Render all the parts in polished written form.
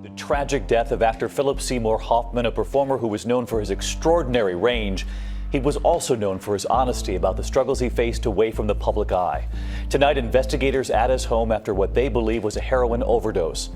The tragic death of actor Philip Seymour Hoffman, a performer who was known for his extraordinary range. He was also known for his honesty about the struggles he faced away from the public eye. Tonight, investigators at his home after what they believe was a heroin overdose.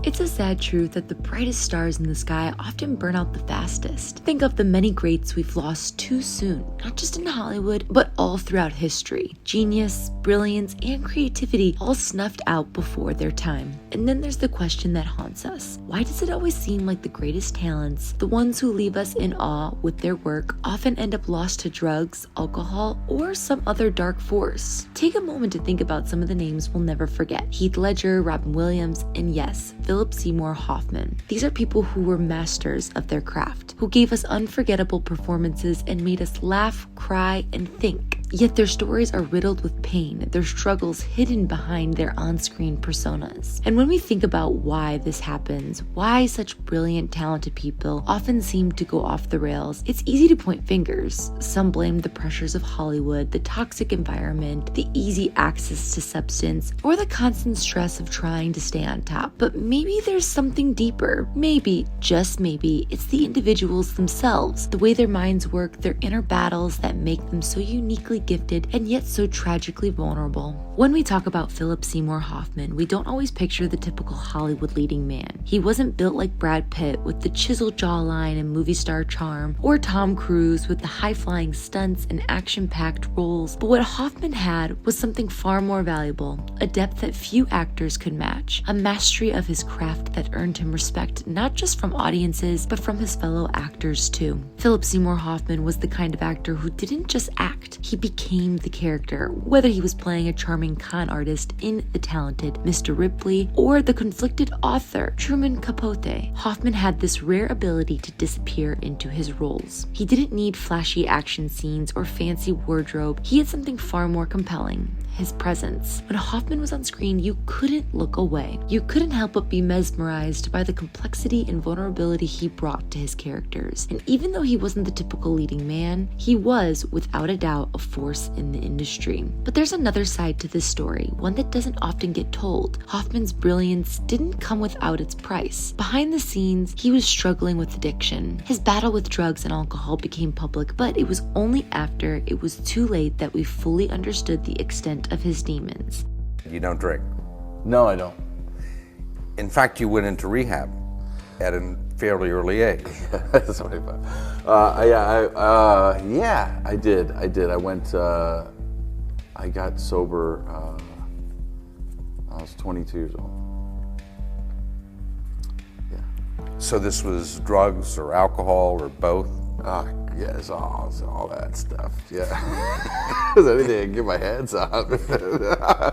It's a sad truth that the brightest stars in the sky often burn out the fastest. Think of the many greats we've lost too soon, not just in Hollywood, but all throughout history. Genius, brilliance, and creativity all snuffed out before their time. And then there's the question that haunts us. Why does it always seem like the greatest talents, the ones who leave us in awe with their work, often end up lost to drugs, alcohol, or some other dark force? Take a moment to think about some of the names we'll never forget. Heath Ledger, Robin Williams, and yes, Philip Seymour Hoffman. These are people who were masters of their craft, who gave us unforgettable performances and made us laugh, cry, and think. Yet their stories are riddled with pain, their struggles hidden behind their on-screen personas. And when we think about why this happens, why such brilliant, talented people often seem to go off the rails, it's easy to point fingers. Some blame the pressures of Hollywood, the toxic environment, the easy access to substance, or the constant stress of trying to stay on top. But maybe there's something deeper. Maybe, just maybe, it's the individuals themselves, the way their minds work, their inner battles that make them so uniquely gifted and yet so tragically vulnerable. When we talk about Philip Seymour Hoffman, we don't always picture the typical Hollywood leading man. He wasn't built like Brad Pitt with the chiseled jawline and movie star charm, or Tom Cruise with the high-flying stunts and action-packed roles. But what Hoffman had was something far more valuable, a depth that few actors could match, a mastery of his craft that earned him respect not just from audiences, but from his fellow actors too. Philip Seymour Hoffman was the kind of actor who didn't just act, he became the character, whether he was playing a charming con artist in The Talented Mr. Ripley or the conflicted author Truman Capote. Hoffman had this rare ability to disappear into his roles. He didn't need flashy action scenes or fancy wardrobe. He had something far more compelling: his presence. When Hoffman was on screen, you couldn't look away. You couldn't help but be mesmerized by the complexity and vulnerability he brought to his characters. And even though he wasn't the typical leading man, he was, without a doubt, a force in the industry. But there's another side to this story, one that doesn't often get told. Hoffman's brilliance didn't come without its price. Behind the scenes, he was struggling with addiction. His battle with drugs and alcohol became public, but it was only after it was too late that we fully understood the extent of his demons. You don't drink? No, I don't. In fact, you went into rehab at a fairly early age. That's 25. Yeah, I did. I went, I got sober, I was 22 years old. Yeah. So this was drugs or alcohol or both? Yes, all that stuff, yeah. Is anything I can get my hands on.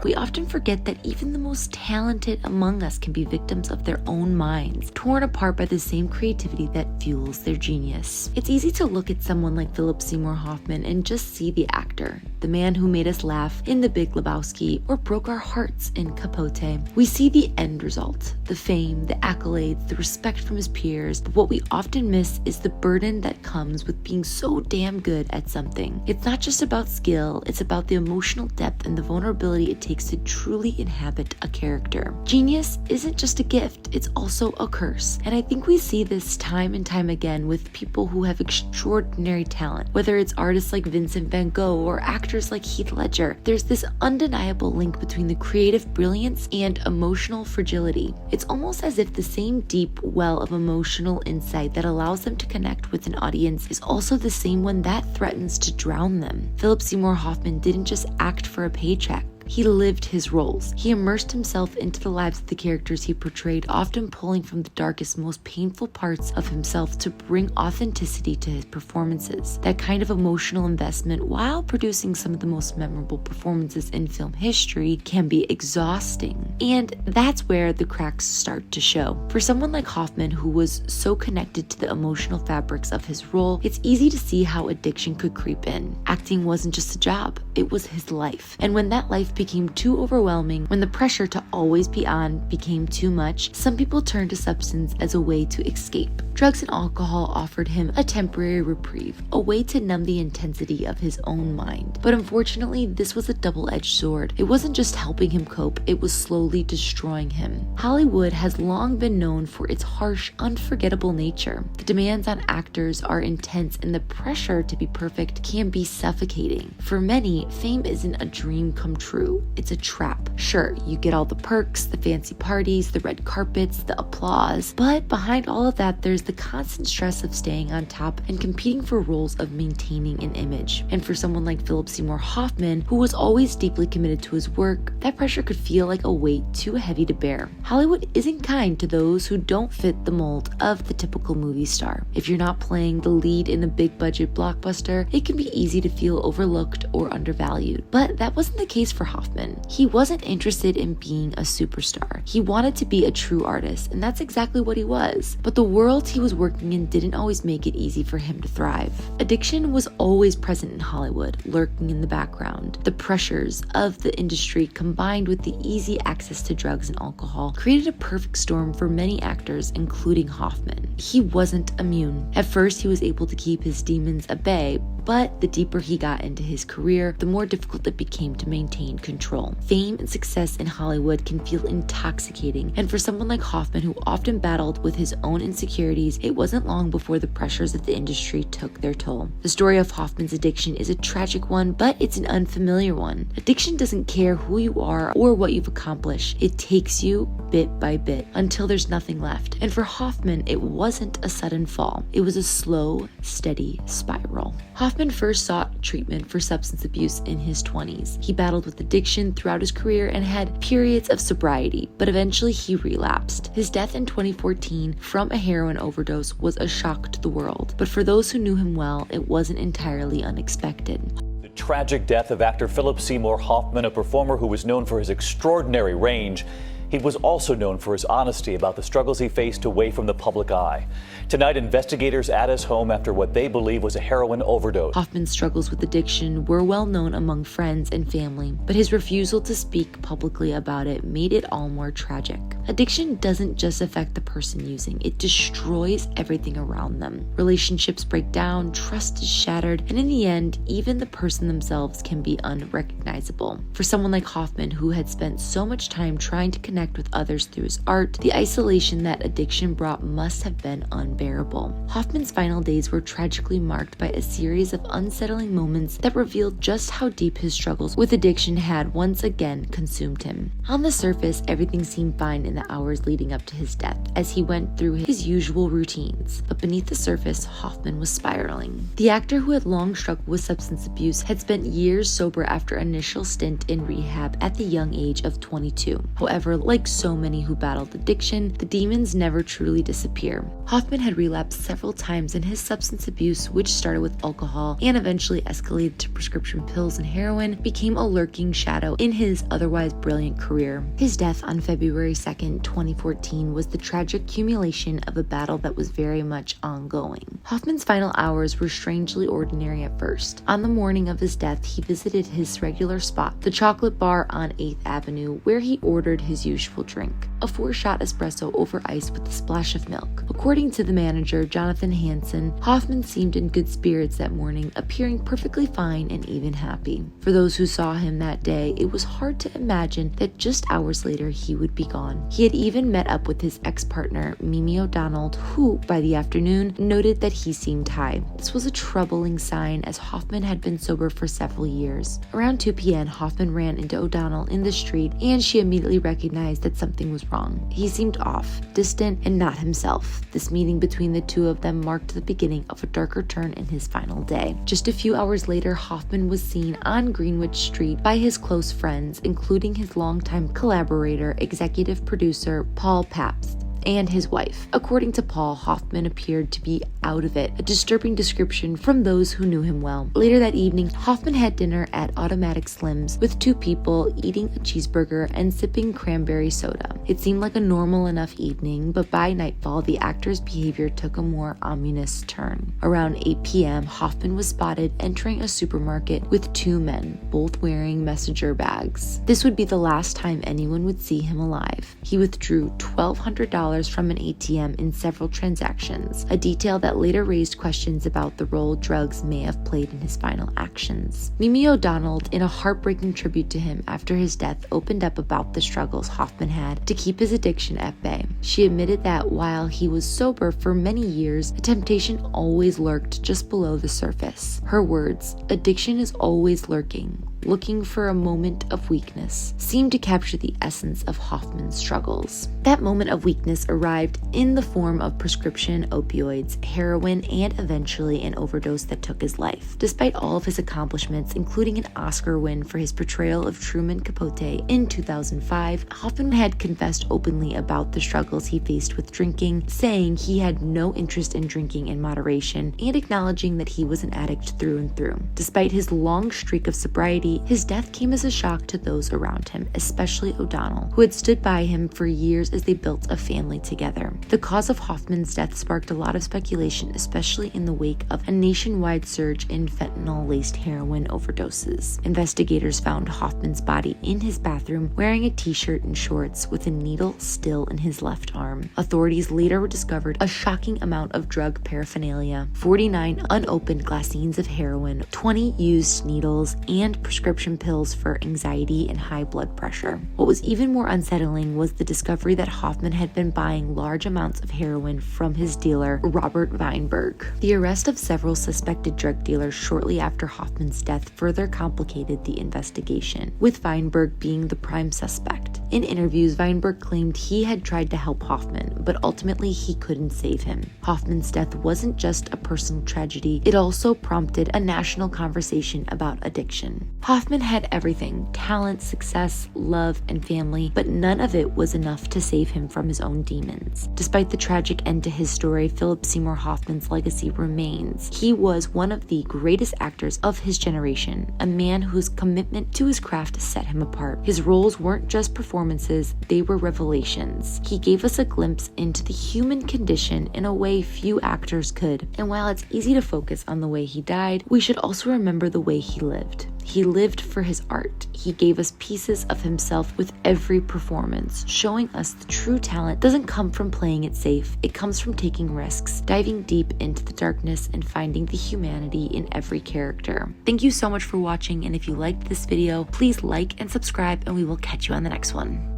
We often forget that even the most talented among us can be victims of their own minds, torn apart by the same creativity that fuels their genius. It's easy to look at someone like Philip Seymour Hoffman and just see the actor, the man who made us laugh in The Big Lebowski or broke our hearts in Capote. We see the end result, the fame, the accolades, the respect from his peers, but what we often miss is the burden that comes with being so damn good at something. It's not just about skill, it's about the emotional depth and the vulnerability it takes to truly inhabit a character. Genius isn't just a gift, it's also a curse. And I think we see this time and time again with people who have extraordinary talent. Whether it's artists like Vincent van Gogh or actors like Heath Ledger, there's this undeniable link between the creative brilliance and emotional fragility. It's almost as if the same deep well of emotional insight that allows them to connect with an audience is also the same one that threatens to drown them. Philip Seymour Hoffman didn't just act for a paycheck. He lived his roles. He immersed himself into the lives of the characters he portrayed, often pulling from the darkest, most painful parts of himself to bring authenticity to his performances. That kind of emotional investment, while producing some of the most memorable performances in film history, can be exhausting. And that's where the cracks start to show. For someone like Hoffman, who was so connected to the emotional fabrics of his role, it's easy to see how addiction could creep in. Acting wasn't just a job, it was his life. And when that life became too overwhelming, when the pressure to always be on became too much, some people turned to substance as a way to escape. Drugs and alcohol offered him a temporary reprieve, a way to numb the intensity of his own mind. But unfortunately, this was a double-edged sword. It wasn't just helping him cope, it was slowly destroying him. Hollywood has long been known for its harsh, unforgettable nature. The demands on actors are intense, and the pressure to be perfect can be suffocating. For many, fame isn't a dream come true, it's a trap. Sure, you get all the perks, the fancy parties, the red carpets, the applause, but behind all of that, there's the constant stress of staying on top and competing for roles of maintaining an image. And for someone like Philip Seymour Hoffman, who was always deeply committed to his work, that pressure could feel like a weight too heavy to bear. Hollywood isn't kind to those who don't fit the mold of the typical movie star. If you're not playing the lead in a big budget blockbuster, it can be easy to feel overlooked or undervalued. But that wasn't the case for Hoffman. He wasn't interested in being a superstar. He wanted to be a true artist, and that's exactly what he was. But the world he was working in didn't always make it easy for him to thrive. Addiction was always present in Hollywood, lurking in the background. The pressures of the industry combined with the easy access to drugs and alcohol created a perfect storm for many actors, including Hoffman. He wasn't immune. At first, he was able to keep his demons at bay, but the deeper he got into his career, the more difficult it became to maintain control. Fame and success in Hollywood can feel intoxicating, and for someone like Hoffman, who often battled with his own insecurities, it wasn't long before the pressures of the industry took their toll. The story of Hoffman's addiction is a tragic one, but it's an unfamiliar one. Addiction doesn't care who you are or what you've accomplished. It takes you bit by bit until there's nothing left. And for Hoffman, it wasn't a sudden fall. It was a slow, steady spiral. Hoffman first sought treatment for substance abuse in his 20s. He battled with addiction throughout his career and had periods of sobriety, but eventually he relapsed. His death in 2014 from a heroin overdose was a shock to the world, but for those who knew him well, it wasn't entirely unexpected. The tragic death of actor Philip Seymour Hoffman, a performer who was known for his extraordinary range. He was also known for his honesty about the struggles he faced away from the public eye. Tonight, investigators at his home after what they believe was a heroin overdose. Hoffman's struggles with addiction were well known among friends and family, but his refusal to speak publicly about it made it all more tragic. Addiction doesn't just affect the person using, it destroys everything around them. Relationships break down, trust is shattered, and in the end, even the person themselves can be unrecognizable. For someone like Hoffman, who had spent so much time trying to connect with others through his art, the isolation that addiction brought must have been unbearable. Hoffman's final days were tragically marked by a series of unsettling moments that revealed just how deep his struggles with addiction had once again consumed him. On the surface, everything seemed fine in the hours leading up to his death as he went through his usual routines, but beneath the surface, Hoffman was spiraling. The actor, who had long struggled with substance abuse, had spent years sober after an initial stint in rehab at the young age of 22. However, like so many who battled addiction, the demons never truly disappear. Hoffman had relapsed several times, and his substance abuse, which started with alcohol and eventually escalated to prescription pills and heroin, became a lurking shadow in his otherwise brilliant career. His death on February 2nd, 2014 was the tragic accumulation of a battle that was very much ongoing. Hoffman's final hours were strangely ordinary at first. On the morning of his death, he visited his regular spot, the chocolate bar on 8th Avenue, where he ordered his usual drink, a 4-shot espresso over ice with a splash of milk. According to the manager, Jonathan Hansen, Hoffman seemed in good spirits that morning, appearing perfectly fine and even happy. For those who saw him that day, it was hard to imagine that just hours later he would be gone. He had even met up with his ex-partner, Mimi O'Donnell, who, by the afternoon, noted that he seemed high. This was a troubling sign, as Hoffman had been sober for several years. Around 2 p.m., Hoffman ran into O'Donnell in the street, and she immediately recognized that something was wrong. He seemed off, distant, and not himself. This meeting between the two of them marked the beginning of a darker turn in his final day. Just a few hours later, Hoffman was seen on Greenwich Street by his close friends, including his longtime collaborator, executive producer Paul Pabst. and his wife. According to Paul, Hoffman appeared to be out of it, a disturbing description from those who knew him well. Later that evening, Hoffman had dinner at Automatic Slim's with two people eating a cheeseburger and sipping cranberry soda. It seemed like a normal enough evening, but by nightfall, the actor's behavior took a more ominous turn. Around 8 p.m., Hoffman was spotted entering a supermarket with two men, both wearing messenger bags. This would be the last time anyone would see him alive. He withdrew $1,200 from an ATM in several transactions, a detail that later raised questions about the role drugs may have played in his final actions. Mimi O'Donnell, in a heartbreaking tribute to him after his death, opened up about the struggles Hoffman had to keep his addiction at bay. She admitted that while he was sober for many years, a temptation always lurked just below the surface. Her words, "Addiction is always lurking, looking for a moment of weakness," seemed to capture the essence of Hoffman's struggles. That moment of weakness arrived in the form of prescription opioids, heroin, and eventually an overdose that took his life. Despite all of his accomplishments, including an Oscar win for his portrayal of Truman Capote in 2005, Hoffman had confessed openly about the struggles he faced with drinking, saying he had no interest in drinking in moderation and acknowledging that he was an addict through and through. Despite his long streak of sobriety, his death came as a shock to those around him, especially O'Donnell, who had stood by him for years as they built a family together. The cause of Hoffman's death sparked a lot of speculation, especially in the wake of a nationwide surge in fentanyl-laced heroin overdoses. Investigators found Hoffman's body in his bathroom wearing a t-shirt and shorts with a needle still in his left arm. Authorities later discovered a shocking amount of drug paraphernalia, 49 unopened glassines of heroin, 20 used needles, and prescription pills for anxiety and high blood pressure. What was even more unsettling was the discovery that Hoffman had been buying large amounts of heroin from his dealer, Robert Weinberg. The arrest of several suspected drug dealers shortly after Hoffman's death further complicated the investigation, with Weinberg being the prime suspect. In interviews, Weinberg claimed he had tried to help Hoffman, but ultimately he couldn't save him. Hoffman's death wasn't just a personal tragedy, it also prompted a national conversation about addiction. Hoffman had everything: talent, success, love, and family, but none of it was enough to save him from his own demons. Despite the tragic end to his story, Philip Seymour Hoffman's legacy remains. He was one of the greatest actors of his generation, a man whose commitment to his craft set him apart. His roles weren't just performances, they were revelations. He gave us a glimpse into the human condition in a way few actors could. And while it's easy to focus on the way he died, we should also remember the way he lived. He lived for his art. He gave us pieces of himself with every performance, showing us the true talent doesn't come from playing it safe. It comes from taking risks, diving deep into the darkness, and finding the humanity in every character. Thank you so much for watching, and if you liked this video, please like and subscribe, and we will catch you on the next one.